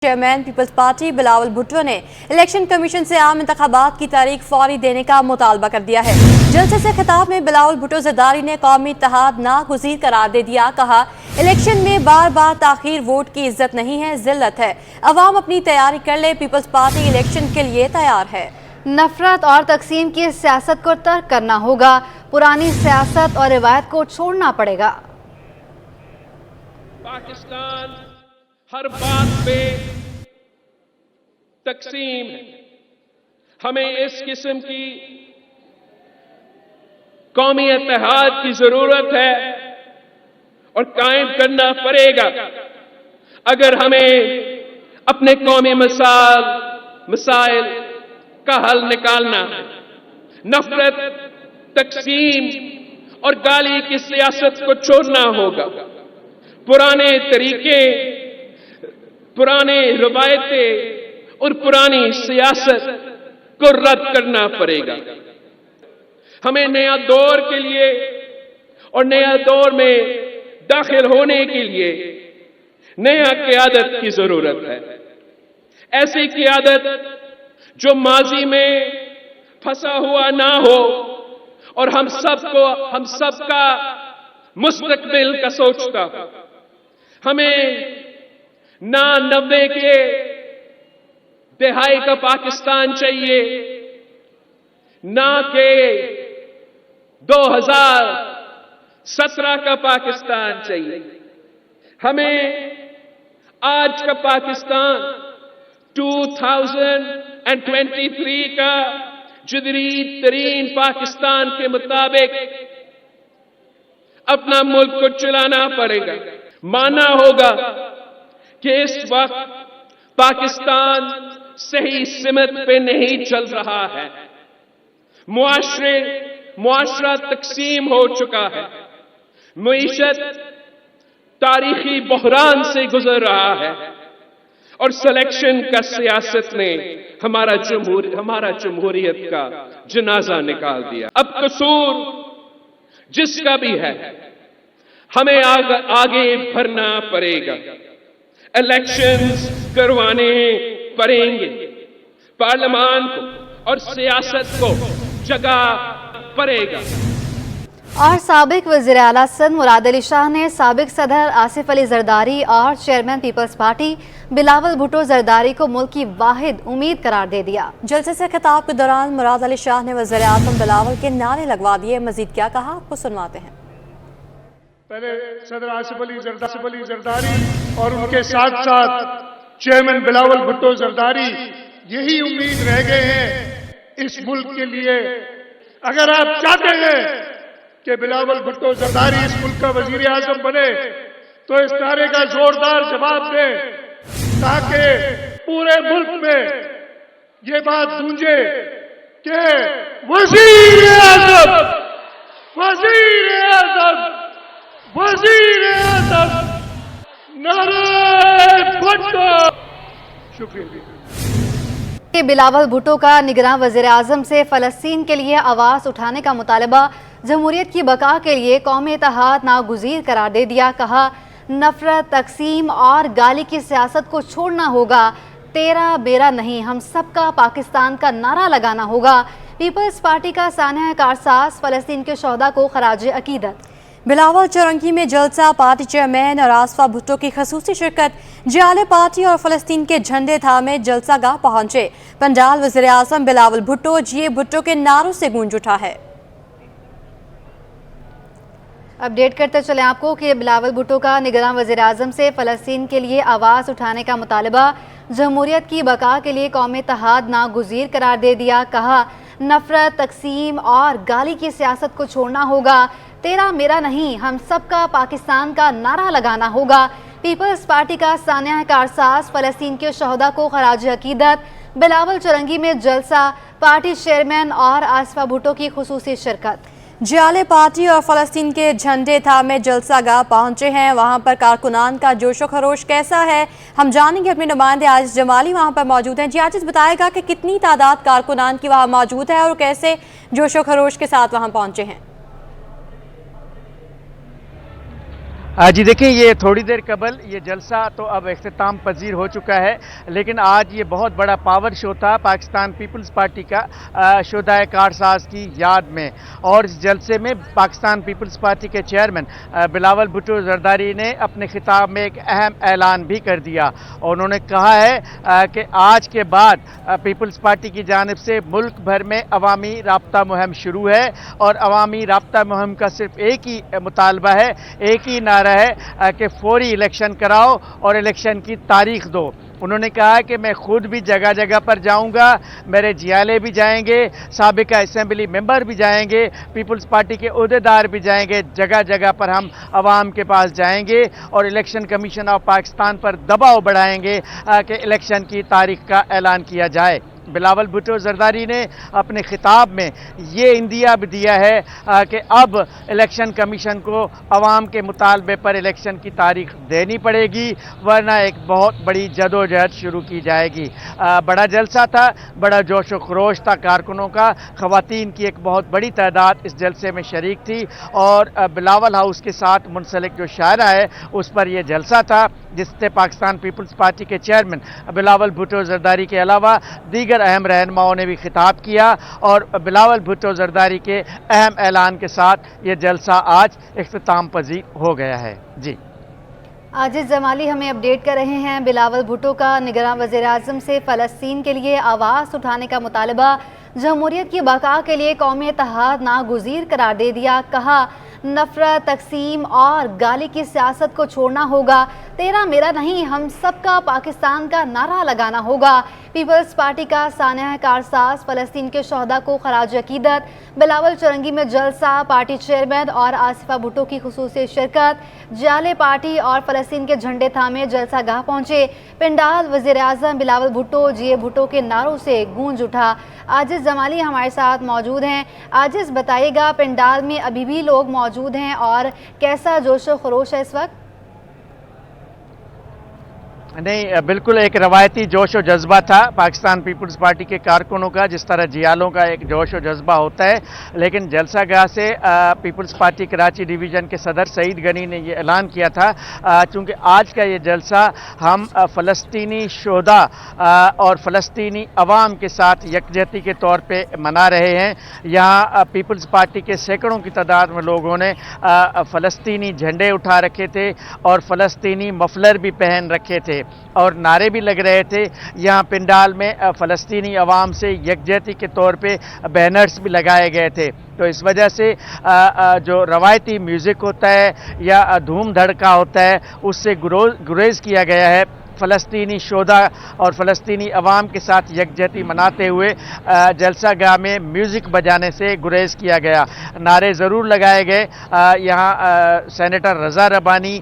Chairman Peoples Party Bilawal Bhutto نے election commission سے عام انتخابات کی تاریخ فوری دینے کا مطالبہ کر دیا ہے۔ جلسے سے خطاب میں بلاول بھٹو زرداری نے قومی اتحاد ناگزیر قرار دے دیا۔ کہا الیکشن میں بار بار تاخیر ووٹ کی عزت نہیں ہے، ذلت ہے۔ عوام اپنی تیاری کر لے، پیپلز پارٹی الیکشن کے لیے تیار ہے۔ نفرت اور تقسیم کی سیاست کو ترک کرنا ہوگا، پرانی سیاست اور روایت کو چھوڑنا پڑے گا۔ پاکستان ہر بات پہ تقسیم ہے۔ ہمیں اس قسم کی قومی اتحاد کی ضرورت ہے اور قائم کرنا پڑے گا اگر ہمیں اپنے قومی مسائل کا حل نکالنا ہے۔ نفرت، تقسیم اور گالی کی سیاست کو چھوڑنا ہوگا۔ پرانے طریقے، پرانے روایتیں اور پرانی سیاست کو رد کرنا پڑے گا۔ ہمیں نیا دور کے لیے اور نیا دور میں داخل ہونے کے لیے نیا قیادت کی ضرورت ہے۔ ایسی قیادت جو ماضی میں پھنسا ہوا نہ ہو اور ہم سب کا مستقبل کا سوچتا ہو۔ ہمیں نہ 90 کے دہائی کا پاکستان چاہیے، نہ کہ 2017 کا پاکستان چاہیے۔ ہمیں آج کا پاکستان 2023 کا جدید ترین پاکستان کے مطابق اپنا ملک کو چلانا پڑے گا۔ ماننا ہوگا کہ اس وقت پاکستان صحیح سمت پہ نہیں چل رہا ہے۔ معاشرہ تقسیم ہو چکا ہے۔ معیشت تاریخی بحران سے گزر رہا ہے اور سلیکشن کا سیاست نے ہمارا جمہوریت کا جنازہ نکال دیا۔ اب قصور جس کا بھی ہے، ہمیں آگے بڑھنا پڑے گا۔ الیکشنز کروانے پڑیں گے۔ پارلیمان کو اور سیاست کو جگہ پڑے گا۔ اور سابق وزیر اعلیٰ سندھ مراد علی شاہ نے سابق صدر آصف علی زرداری اور چیئرمین پیپلز پارٹی بلاول بھٹو زرداری کو ملک کی واحد امید قرار دے دیا۔ جلسے سے خطاب کے دوران مراد علی شاہ نے وزیر اعظم بلاول کے نعرے لگوا دیے۔ مزید کیا کہا، آپ کو سنواتے ہیں۔ پہلے صدر آصف علی زرداری اور ان کے ساتھ ساتھ چیئرمین بلاول بھٹو زرداری یہی امید رہ گئے ہیں اس ملک کے لیے۔ اگر آپ چاہتے ہیں کہ بلاول بھٹو زرداری اس ملک کا وزیر اعظم بنے تو اس نعرے کا زوردار جواب دیں تاکہ پورے ملک میں یہ بات گونجے کہ وزیر اعظم نعرہ بھٹو۔ شکریہ۔ بلاول بھٹو کا نگراں وزیر اعظم سے فلسطین کے لیے آواز اٹھانے کا مطالبہ جمہوریت کی بقا کے لیے قومی اتحاد ناگزیر قرار دے دیا۔ کہا نفرت، تقسیم اور گالی کی سیاست کو چھوڑنا ہوگا، تیرا میرا نہیں، ہم سب کا پاکستان کا نعرہ لگانا ہوگا۔ پیپلز پارٹی کا سانحہ کارساز فلسطین کے شہداء کو خراج عقیدت۔ بلاول چورنگی میں جلسہ، پارٹی چیئرمین اور آصفہ بھٹو کی خصوصی شرکت۔ جیالے پارٹی اور فلسطین کے جھنڈے تھامے جلسہ گاہ پہنچے۔ پنڈال وزیر اعظم بلاول بھٹو جی بھٹو کے نعروں سے گونج اٹھا ہے۔ اپڈیٹ کرتے چلیں آپ کو کہ بلاول بھٹو کا نگراں وزیر اعظم سے فلسطین کے لیے آواز اٹھانے کا مطالبہ جمہوریت کی بقا کے لیے قومی اتحاد ناگزیر قرار دے دیا۔ کہا نفرت، تقسیم اور گالی کی سیاست کو چھوڑنا ہوگا، تیرا میرا نہیں، ہم سب کا پاکستان کا نعرہ لگانا ہوگا۔ پیپلز پارٹی کا سانحہ کارساز فلسطین کے شہداء کو خراج عقیدت۔ بلاول چورنگی میں جلسہ، پارٹی چیئرمین اور آصفہ بھٹو کی خصوصی شرکت۔ جیالے پارٹی اور فلسطین کے جھنڈے تھامے جلسہ گاہ پہنچے ہیں۔ وہاں پر کارکنان کا جوش و خروش کیسا ہے، ہم جانیں گے۔ اپنے نمائندے عاجز جمالی وہاں پر موجود ہیں۔ جی عاجز، بتائے گا کہ کتنی تعداد کارکنان کی وہاں موجود ہے اور کیسے جوش و خروش کے ساتھ وہاں پہنچے ہیں؟ जी देखिए, ये थोड़ी देर कबल ये जलसा तो अब इख्तिताम पजीर हो चुका है, लेकिन आज ये बहुत बड़ा पावर शो था पाकिस्तान पीपल्स पार्टी का शुहदाए कारसाज की याद में। और इस जलसे में पाकिस्तान पीपल्स पार्टी के चेयरमैन बिलावल भुट्टो जरदारी ने अपने खिताब में एक अहम ऐलान भी कर दिया और उन्होंने कहा है कि आज के बाद पीपल्स पार्टी की जानिब से मुल्क भर में अवामी राब्ता मुहिम शुरू है और अवामी राब्ता मुहिम का सिर्फ एक ही मुतालबा है, एक ही नारा है कि फौरी इलेक्शन कराओ और इलेक्शन की तारीख दो। उन्होंने कहा कि मैं खुद भी जगह जगह पर जाऊंगा, मेरे जियाले भी जाएंगे, साबिका असेंबली मेंबर भी जाएंगे, पीपल्स पार्टी के ओहदेदार भी जाएंगे, जगह जगह पर हम अवाम के पास जाएंगे और इलेक्शन कमीशन ऑफ पाकिस्तान पर दबाव बढ़ाएंगे कि इलेक्शन की तारीख का ऐलान किया जाए। बिलावल भुट्टो जरदारी ने अपने खिताब में ये इंदिया भी दिया है कि अब इलेक्शन कमीशन को अवाम के मुतालबे पर इलेक्शन की तारीख देनी पड़ेगी, वरना एक बहुत बड़ी जदोजहद शुरू की जाएगी। बड़ा जलसा था, बड़ा जोश व खरोश था कारकुनों का, ख़वातीन की एक बहुत बड़ी तादाद इस जलसे में शरीक थी और बिलावल हाउस के साथ मुंसलिक जो शायरा है उस पर यह जलसा था, जिससे पाकिस्तान पीपल्स पार्टी के चेयरमैन बिलावल भुट्टो जरदारी के अलावा दीगर अहम रहनुमाओं ने भी खिताब किया और बिलावल भुट्टो जरदारी के अहम ऐलान के साथ ये जलसा आज इख्तिताम पजीर हो गया है। जी आजिज जमाली हमें अपडेट कर रहे हैं। बिलावल भुट्टो का निगरान वज़ीर-ए-आज़म से फ़लस्तीन के लिए आवाज़ उठाने का मुतालबा जमहूरियत की बका के लिए कौमी इत्तेहाद नागुज़ीर करार दे दिया। कहा नफरत, तकसीम और गाली की सियासत को छोड़ना होगा, तेरा मेरा नहीं हम सबका पाकिस्तान का नारा लगाना होगा। पीपल्स पार्टी का सानिया कारसाज फ़लस्तीन के शहदा को खराज अकीदत। बिलावल चुरंगी में जलसा, पार्टी चेयरमैन और आसिफा भुट्टो की खुसूसी शिरकत। जाले पार्टी और फ़लस्तीन के झंडे थामे जलसा गाह पहुँचे। पिंडाल वज़ीर-ए-आज़म बिलावल भुट्टो जिए भुट्टो के नारों से गूंज उठा। आजिज जमाली हमारे साथ मौजूद हैं। आजिज बताइएगा, पिंडाल में अभी भी लोग मौजूद हैं और कैसा जोश व खरोश है इस वक्त? नहीं, बिल्कुल एक रवायती जोश और जज्बा था पाकिस्तान पीपल्स पार्टी के कारकुनों का, जिस तरह जियालों का एक जोश और जज्बा होता है। लेकिन जलसा गाह से पीपल्स पार्टी कराची डिवीज़न के सदर सईद गनी ने ये ऐलान किया था चूँकि आज का ये जलसा हम फ़लस्तीनी शोहदा और फ़लस्तीनी अवाम के साथ यकजहती के तौर पर मना रहे हैं। यहाँ पीपल्स पार्टी के सैकड़ों की तादाद में लोगों ने फ़लस्तीनी झंडे उठा रखे थे और फ़लस्तीनी मफलर भी पहन रखे थे और नारे भी लग रहे थे। यहाँ पिंडाल में फ़लस्तीनी अवाम से यकजहती के तौर पे बैनर्स भी लगाए गए थे। तो इस वजह से जो रवायती म्यूज़िक होता है या धूम धड़का होता है उससे गुरेज किया गया है। फ़लस्तीनी शोधा और फ़लस्तीनी अवाम के साथ यकजहती मनाते हुए जलसा गाह में म्यूज़िक बजाने से गुरेज किया गया। नारे ज़रूर लगाए गए। यहाँ सेनेटर रज़ा रबानी,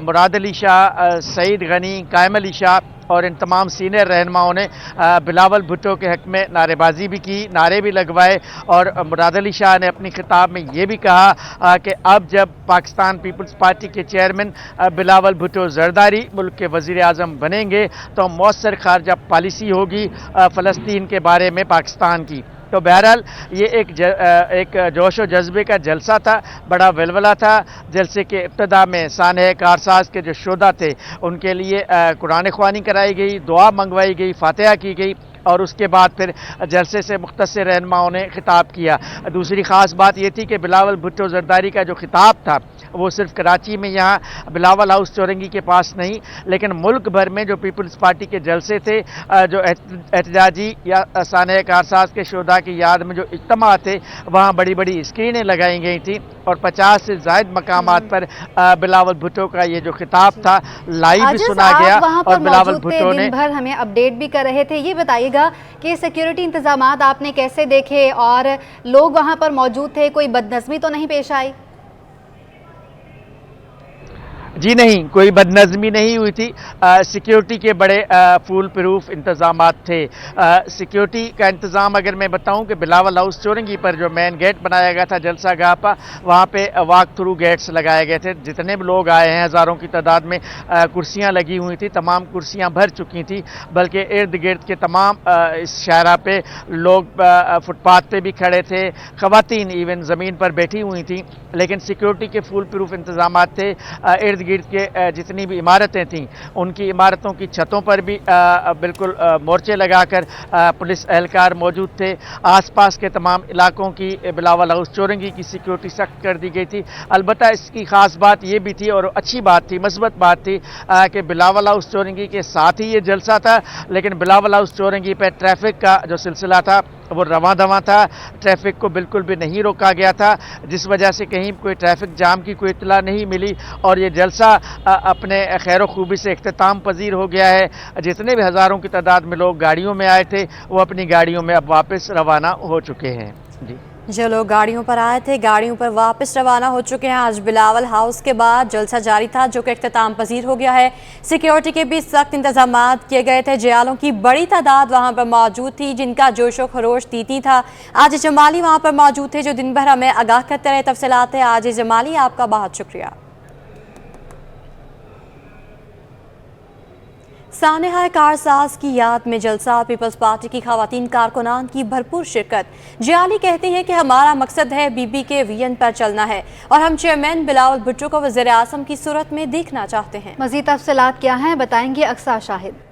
मुराद अली शाह, सईद गनी, कायम अली शाह और इन तमाम सीनियर रहनुमाओं ने बिलावल भुट्टो के हक़ में नारेबाजी भी की, नारे भी लगवाए और मुराद अली शाह ने अपनी खिताब में ये भी कहा कि अब जब पाकिस्तान पीपल्स पार्टी के चेयरमैन बिलावल भुट्टो जरदारी मुल्क के वज़ीर-ए-आज़म बनेंगे तो मौसर खारजा पॉलिसी होगी फ़लस्तीन के बारे में पाकिस्तान की। तो बहरहाल ये एक जोश व जज्बे का जलसा था, बड़ा वलवला था। जलसे के इब्तदा में सानिया कारसाज के जो शोधा थे उनके लिए कुरान ख़वानी कराई गई, दुआ मंगवाई गई, फातिहा की गई और उसके बाद फिर जलसे से मुख्तसर रहनुमाओं ने खिताब किया। दूसरी ख़ास बात ये थी कि बिलावल भुट्टो जरदारी का जो खिताब था वो सिर्फ कराची में यहाँ बिलावल हाउस चौरंगी के पास नहीं, लेकिन मुल्क भर में जो पीपल्स पार्टी के जलसे थे, जो एहतजाजी या सानिया कारसाज के शोधा की याद में जो इज्तिमा थे, वहाँ बड़ी बड़ी स्क्रीनें लगाई गई थी और 50 से ज़ायद मकामात पर बिलावल भुट्टो का ये जो खिताब था लाइव भी सुना गया और बिलावल भुट्टो ने भर हमें अपडेट भी कर रहे थे। ये बताइएगा कि सिक्योरिटी इंतजामात आपने कैसे देखे और लोग वहाँ पर मौजूद थे, कोई बदनज़मी तो नहीं पेश आई? जी नहीं, कोई बदनज़मी नहीं हुई थी। सिक्योरिटी के बड़े फूल प्रूफ इंतज़ामात थे। सिक्योरिटी का इंतज़ाम अगर मैं बताऊं कि बिलावल हाउस चौरंगी पर जो मेन गेट बनाया गया था जलसा गाह पर, वहाँ पे वॉक थ्रू गेट्स लगाए गए थे। जितने भी लोग आए हैं हज़ारों की तादाद में, कुर्सियाँ लगी हुई थी, तमाम कुर्सियाँ भर चुकी थी, बल्कि इर्द गिर्द के तमाम इस शाहरा पे लोग फुटपाथ पे भी खड़े थे, ख़वातीन इवन ज़मीन पर बैठी हुई थी, लेकिन सिक्योरिटी के फुल प्रूफ इंतज़ामात थे। इर्द गिर्द के जितनी भी इमारतें थीं उनकी इमारतों की छतों पर भी बिल्कुल मोर्चे लगाकर पुलिस एहलकार मौजूद थे। आसपास के तमाम इलाकों की बिलावल हाउस चौरंगी की सिक्योरिटी सख्त कर दी गई थी। अलबत्ता इसकी ख़ास बात ये भी थी और अच्छी बात थी, मस्बत बात थी कि बिलावल हाउस चौरंगी के साथ ही ये जलसा था, लेकिन बिलावल हाउस चौरंगी पर ट्रैफिक का जो सिलसिला था वो रवां दवां था। ट्रैफिक को बिल्कुल भी नहीं रोका गया था, जिस वजह से कहीं कोई ट्रैफिक जाम की कोई इत्तला नहीं मिली और ये जलसा अपने खैर खूबी से इख्तिताम पजीर हो गया है। जितने भी हज़ारों की तादाद में लोग गाड़ियों में आए थे वो अपनी गाड़ियों में अब वापस रवाना हो चुके हैं। जी, जो लोग गाड़ियों पर आए थे गाड़ियों पर वापस रवाना हो चुके हैं। आज बिलावल हाउस के बाद जलसा जारी था जो कि इख्तिताम पजीर हो गया है। सिक्योरिटी के भी सख्त इंतजाम किए गए थे। जयालों की बड़ी तादाद वहां पर मौजूद थी जिनका जोशो खरोश तीती था। आज जमाली वहां पर मौजूद थे जो दिन भर हमें आगाह करते रहे। तफसीलात है आज जमाली, आपका बहुत शुक्रिया। सानेहा कारसाज की याद में जलसा, पीपल्स पार्टी की खवातीन कारकुनान की भरपूर शिरकत। जियाली कहती है कि हमारा मकसद है बीबी के विजन पर चलना है और हम चेयरमैन बिलावल भुट्टो को वज़ीर आज़म की सूरत में देखना चाहते हैं। मज़ीद तफसीलात क्या हैं बताएंगे अक्सा शाहिद।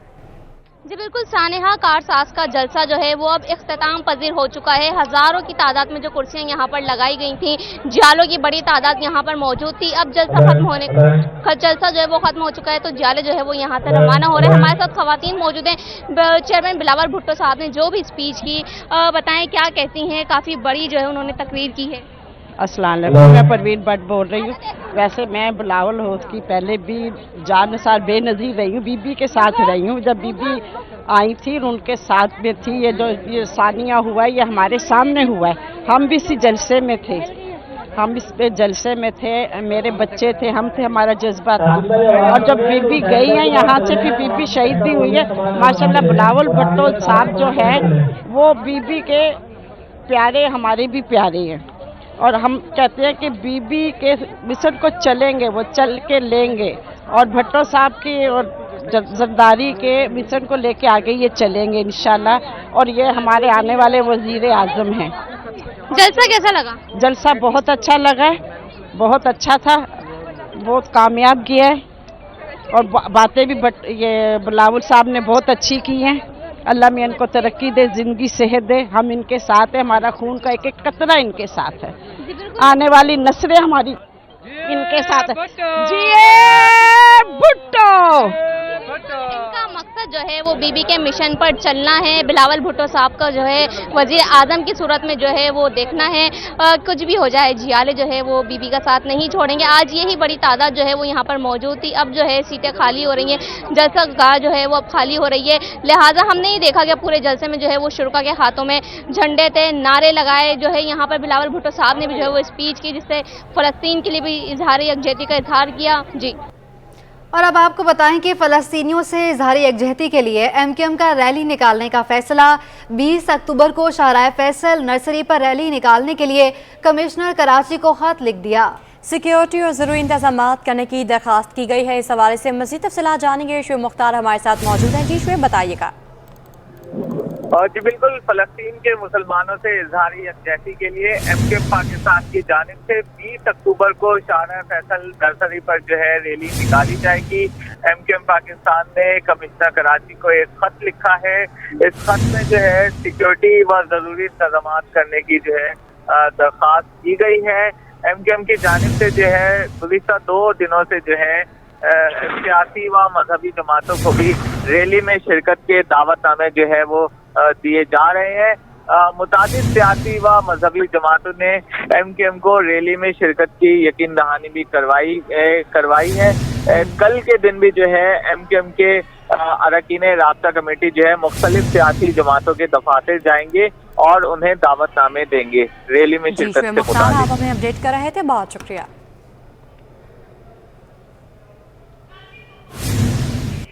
जी बिल्कुल, सानेहा कारसाज का जलसा जो है वो अब इख्तिताम पजीर हो चुका है। हज़ारों की तादाद में जो कुर्सियां यहाँ पर लगाई गई थी, जियालों की बड़ी तादाद यहाँ पर मौजूद थी। अब जलसा जलसा जो है वो खत्म हो चुका है तो जियाले जो है वो यहाँ से रवाना हो रहे हैं। हमारे साथ खवातीन मौजूद हैं। चेयरमैन बिलावल भुट्टो साहब ने जो भी स्पीच की, बताएं क्या कहती हैं? काफ़ी बड़ी जो है उन्होंने तकरीर की है। अस्सलाम वालेकुम, मैं परवीन भट्ट बोल रही हूँ। वैसे मैं बिलावल हाउस की पहले भी जानसार बेनज़ीर रही हूँ, बीबी के साथ रही हूँ। जब बीबी आई थी उनके साथ में थी। ये सानिया हुआ है ये हमारे सामने हुआ है। हम भी इसी जलसे में थे, हम इस पे जलसे में थे, मेरे बच्चे थे, हम थे, हमारा जज्बा था। और जब बीबी गई है यहाँ से, फिर बीबी शहीद भी हुई है। माशाल्लाह बिलावल भुट्टो साहब जो है वो बीबी के प्यारे, हमारे भी प्यारे हैं। और हम कहते हैं कि बीबी के मिशन को चलेंगे, वो चल के लेंगे। और भुट्टो साहब की और जरदारी के मिशन को लेके आगे ये चलेंगे इंशाल्लाह। और ये हमारे आने वाले वज़ीर आज़म हैं। जलसा कैसा लगा? जलसा बहुत अच्छा लगा है, बहुत अच्छा था, बहुत कामयाब किया है। और बातें भी ये बिलावल साहब ने बहुत अच्छी की हैं। अल्लाह में इनको तरक्की दे, ज़िंदगी सेहत दे। हम इनके साथ हैं, हमारा खून का एक एक कतरा इनके साथ है। आने वाली नस्लें हमारी इनके साथ है। जिए भुट्टो। इनका मकसद जो है वो बीबी के मिशन पर चलना है। बिलावल भुट्टो साहब का जो है वज़ीर आज़म की सूरत में जो है वो देखना है। कुछ भी हो जाए जियाले जो है वो बीबी का साथ नहीं छोड़ेंगे। आज यही बड़ी तादाद जो है वो यहाँ पर मौजूद थी। अब जो है सीटें खाली हो रही हैं, जलसा गाह जो है वो अब खाली हो रही है। लिहाजा हमने ही देखा कि पूरे जलसे में जो है वो शुरका के हाथों में झंडे थे, नारे लगाए। जो है यहाँ पर बिलावल भुट्टो साहब ने भी जो है वो स्पीच की जिससे फ़लस्तीन के लिए भी इजहार यकजहती का इजहार किया। जी, और अब आपको बताएं कि फ़लस्तीनियों से इजहार यकजहती के लिए एमकेएम का रैली निकालने का फैसला। 20 अक्टूबर को शाहराए फैसल नर्सरी पर रैली निकालने के लिए कमिश्नर कराची को खत लिख दिया। सिक्योरिटी और ज़रूरी इंतजाम करने की दरख्वास्त की गई है। इस हवाले से मज़ीद तफसीलात जानेंगे। शुएब मुख्तार हमारे साथ मौजूद हैं। जी शुएब, बताइएगा। जी बिल्कुल, फलस्तीन के मुसलमानों से इजहार यकजहती के लिए एमकेएम पाकिस्तान की जानिब से 20 अक्टूबर को शाहराए फैसल नर्सरी पर जो है रैली निकाली जाएगी। एमकेएम पाकिस्तान ने कमिश्नर कराची को एक खत लिखा है। इस खत में जो है सिक्योरिटी व जरूरी इंतजाम करने की जो है दरख्वास्त की गई है। एमकेएम की जानिब से जो है गुज़िश्ता 2 दिनों से जो है सियासी व मजहबी जमातों को भी रैली में शिरकत के दावतनामे जो है वो दिए जा रहे हैं। मुतादिद सियासी व मजहबी जमातों ने एमकेएम को रैली में शिरकत की यकीन दहानी भी करवाई है। कल के दिन भी जो है एमकेएम के अरकान राब्ता कमेटी जो है मुख्तलिफ सियासी जमातों के दफातर जाएंगे और उन्हें दावतनामे देंगे रैली में शिरकत से मुताबिक। आप हमें अपडेट कर रहे थे, बहुत शुक्रिया।